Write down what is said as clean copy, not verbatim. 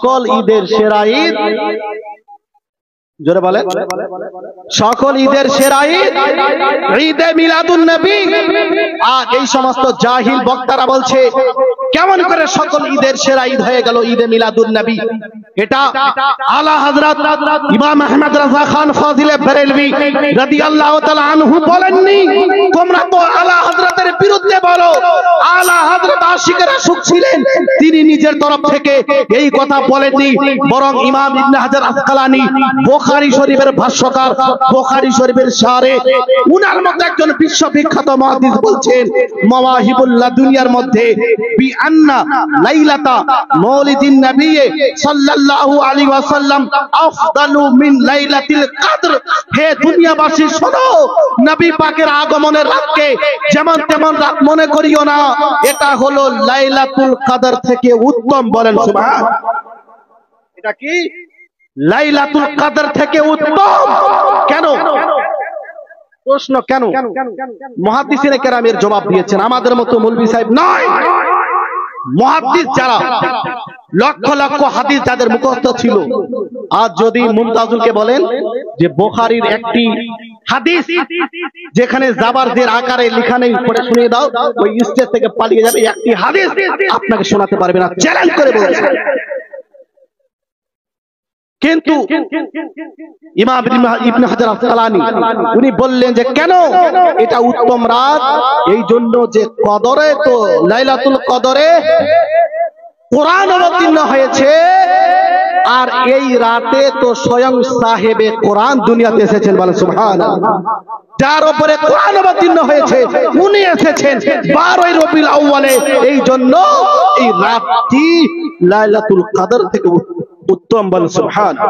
সকল ঈদের সেরা ঈদ, জোরে বলেন, সকল ঈদের সেরা ঈদ ঈদে মিলাদুন নবী। আর এই সমস্ত জাহিল বক্তারা বলছে কেমন করে সকল ঈদের সেরা ঈদ হয়ে গেল ঈদে মিলাদুন নবী? এটা আলা হযরত ইমাম আহমদ রাজা খান ফাজিলে বেরেলভী রাদিয়াল্লাহু তাআলা আনহু বলেননি। তোমরা তো আলা হযরতের বিরুদ্ধে বলো। আলা হযরত আশিকের আশুক ছিলেন, তিনি নিজের তরফ থেকে এই কথা বলেননি, বরং ইমাম ইবনে হাজার আসকালানী বুখারী শরীফের ভাষ্যকার, বুখারী শরীফের শারে, উনার মধ্যে একজন বিশ্ববিখ্যাত মুহাদ্দিস বলছেন মাওয়াহিবুল লাদুনিয়ার মধ্যে বি আন্না লাইলাতা মাউলিদিন নবী সাল্লাল্লাহু আলাইহি ওয়াসাল্লাম আফদালু মিন লাইলাতিল কদর। হে দুনিয়াবাসী শোনো, নবী পাকের আগমনের রাতকে যেমন তেমন রাত মনে করিও না, এটা হলো লাইলাতুল কদর থেকে উত্তম। বলেন সুবহান। এটা কি লাইলাতুল কদর থেকে উত্তম? কেন? প্রশ্ন কেন? মুহাদ্দিসিনে কেরামের জবাব দিয়েছেন, আমাদের মতো মৌলভী সাহেব নয়। মুহাদ্দিস যারা লক্ষ লক্ষ হাদিস যাদের মুখস্থ ছিল, আজ যদি মুমতাজুলকে বলেন যে বুখারীর একটি হাদিস যেখানে জাবারদের আকারে লেখা নেই পড়ে শুনিয়ে দাও, ওই স্টেজ থেকে পালিয়ে যাবে, একটি হাদিস আপনাকে শোনাতে পারবে না, চ্যালেঞ্জ করে বলছে। কিন্তু ইমাম ইবনে হাজার আসকালানী উনি বললেন যে কেন এটা উত্তম রাত, এই জন্য যে কদরে, তো লাইলাতুল কদরে কোরআন অবতীর্ণ হয়েছে, আর এই রাতে তো স্বয়ং সাহেবে কোরআন দুনিয়াতে এসেছেন। বলেন সুবহানাল্লাহ। যার উপরে কোরআন অবতীর্ণ হয়েছে উনি এসেছেন 12 রবিউল আউয়ালে, এই জন্য এই রাতটি লাইলাতুল কদর থেকে উত্তম। বলেন সুবহানাল্লাহ।